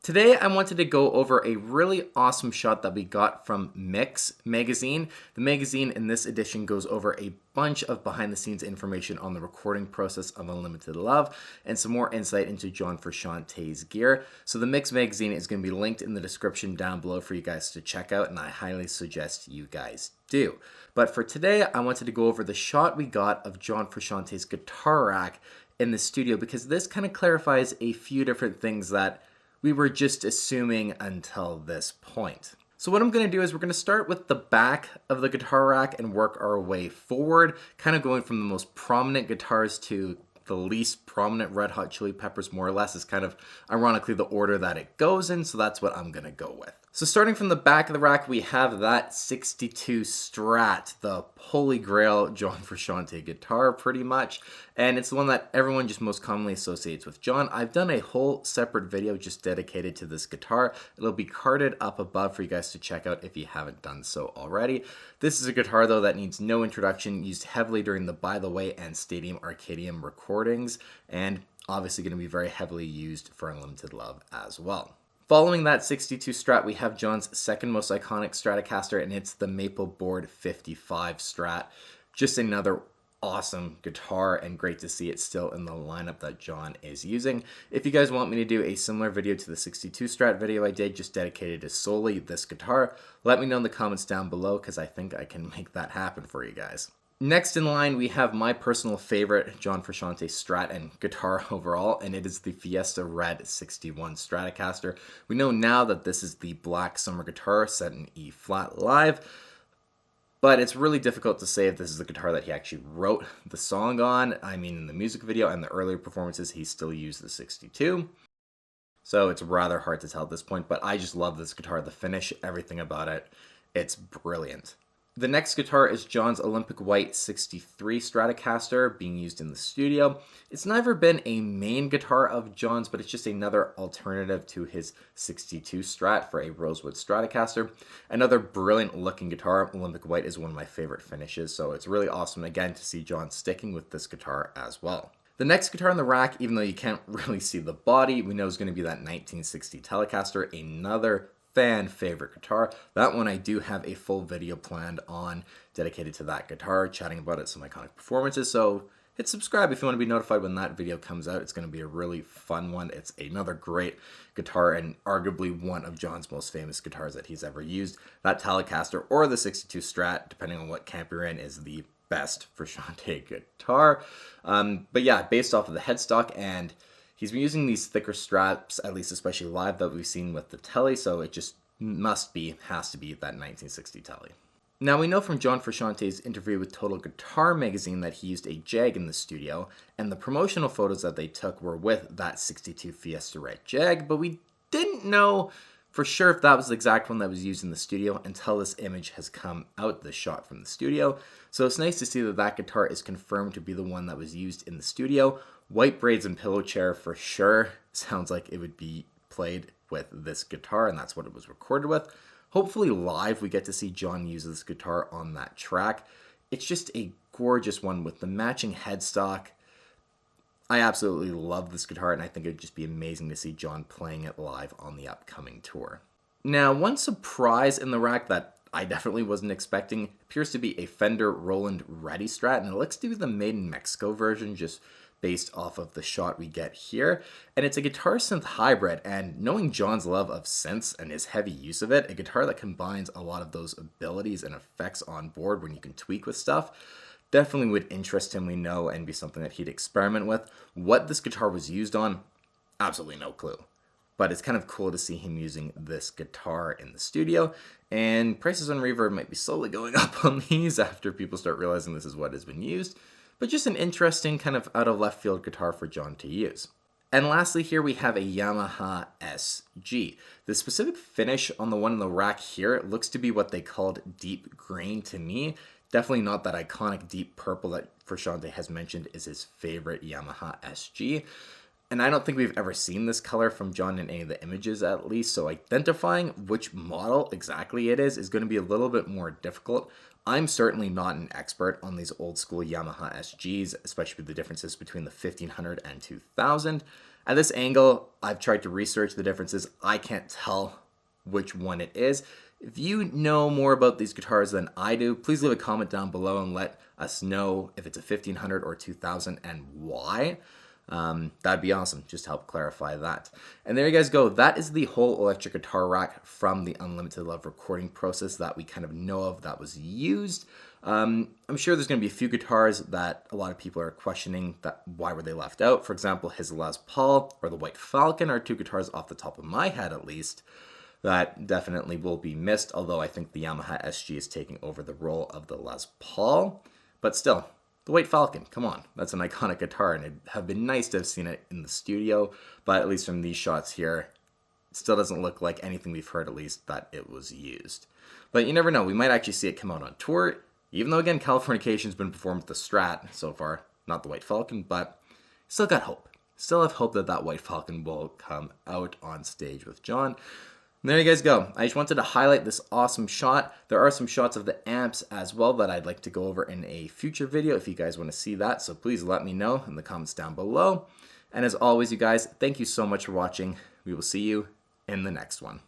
Today, I wanted to go over a really awesome shot that we got from Mix magazine. The magazine in this edition goes over a bunch of behind the scenes information on the recording process of Unlimited Love and some more insight into John Frusciante's gear. So the Mix magazine is going to be linked in the description down below for you guys to check out, and I highly suggest you guys do. But for today, I wanted to go over the shot we got of John Frusciante's guitar rack in the studio, because this kind of clarifies a few different things that we were just assuming until this point. So what I'm going to do is we're going to start with the back of the guitar rack and work our way forward, kind of going from the most prominent guitars to the least prominent Red Hot Chili Peppers, more or less, is kind of ironically the order that it goes in, so that's what I'm going to go with. So starting from the back of the rack, we have that 62 Strat, the holy grail John Frusciante guitar pretty much, and it's the one that everyone just most commonly associates with John. I've done a whole separate video just dedicated to this guitar. It'll be carded up above for you guys to check out if you haven't done so already. This is a guitar though that needs no introduction, used heavily during the By the Way and Stadium Arcadium recordings, and obviously going to be very heavily used for Unlimited Love as well. Following that 62 Strat, we have John's second most iconic Stratocaster, and it's the Maple Board 55 Strat. Just another awesome guitar, and great to see it still in the lineup that John is using. If you guys want me to do a similar video to the 62 Strat video I did, just dedicated to solely this guitar, let me know in the comments down below, because I think I can make that happen for you guys. Next in line, we have my personal favorite John Frusciante Strat and guitar overall, and it is the Fiesta Red 61 Stratocaster. We know now that this is the Black Summer guitar set in E flat live, but it's really difficult to say if this is the guitar that he actually wrote the song on. I mean, in the music video and the earlier performances, he still used the 62. So it's rather hard to tell at this point, but I just love this guitar, the finish, everything about it. It's brilliant. The next guitar is John's Olympic White 63 Stratocaster, being used in the studio. It's never been a main guitar of John's, but it's just another alternative to his 62 Strat for a Rosewood Stratocaster. Another brilliant looking guitar. Olympic White is one of my favorite finishes, so it's really awesome again to see John sticking with this guitar as well. The next guitar in the rack, even though you can't really see the body, we know is going to be that 1960 Telecaster, another fan favorite guitar. That one I do have a full video planned on dedicated to that guitar, chatting about it, some iconic performances, so hit subscribe if you want to be notified when that video comes out. It's going to be a really fun one. It's another great guitar and arguably one of John's most famous guitars that he's ever used. That Telecaster or the 62 Strat, depending on what camp you're in, is the best Frusciante guitar. But yeah, based off of the headstock, and he's been using these thicker straps, at least especially live, that we've seen with the Tele, so it just has to be that 1960 Tele. Now we know from John Frusciante's interview with Total Guitar magazine that he used a Jag in the studio, and the promotional photos that they took were with that 62 Fiesta Red Jag, but we didn't know for sure if that was the exact one that was used in the studio until this image has come out, this shot from the studio. So it's nice to see that that guitar is confirmed to be the one that was used in the studio. White braids and pillow chair for sure. Sounds like it would be played with this guitar, and that's what it was recorded with. Hopefully live we get to see John use this guitar on that track. It's just a gorgeous one with the matching headstock. I absolutely love this guitar, and I think it would just be amazing to see John playing it live on the upcoming tour. Now, one surprise in the rack that I definitely wasn't expecting appears to be a Fender Roland Ready Strat, and it looks to be the Made in Mexico version, just based off of the shot we get here. And it's a guitar synth hybrid, and knowing John's love of synths and his heavy use of it, a guitar that combines a lot of those abilities and effects on board when you can tweak with stuff, definitely would interest him, we know, and be something that he'd experiment with. What this guitar was used on, absolutely no clue. But it's kind of cool to see him using this guitar in the studio, and prices on Reverb might be slowly going up on these after people start realizing this is what has been used. But just an interesting kind of out of left field guitar for John to use. And lastly here we have a Yamaha SG. The specific finish on the one in the rack here looks to be what they called deep green to me. Definitely not that iconic deep purple that Frusciante has mentioned is his favorite Yamaha SG. And I don't think we've ever seen this color from John in any of the images at least, so identifying which model exactly it is going to be a little bit more difficult. I'm certainly not an expert on these old school Yamaha SGs, especially with the differences between the 1500 and 2000. At this angle, I've tried to research the differences. I can't tell which one it is. If you know more about these guitars than I do, please leave a comment down below and let us know if it's a 1500 or 2000 and why. That'd be awesome, just to help clarify that. And there you guys go. That is the whole electric guitar rack from the Unlimited Love recording process that we kind of know of that was used. I'm sure there's going to be a few guitars that a lot of people are questioning that why were they left out. For example, his Les Paul or the White Falcon are two guitars off the top of my head at least that definitely will be missed, although I think the Yamaha SG is taking over the role of the Les Paul. But still, the White Falcon, come on, that's an iconic guitar, and it'd have been nice to have seen it in the studio, but at least from these shots here, it still doesn't look like anything we've heard, at least, that it was used. But you never know, we might actually see it come out on tour, even though, again, Californication's been performed with the Strat so far, not the White Falcon, but still got hope. Still have hope that that White Falcon will come out on stage with John. And there you guys go. I just wanted to highlight this awesome shot. There are some shots of the amps as well that I'd like to go over in a future video if you guys want to see that. So please let me know in the comments down below. And as always, you guys, thank you so much for watching. We will see you in the next one.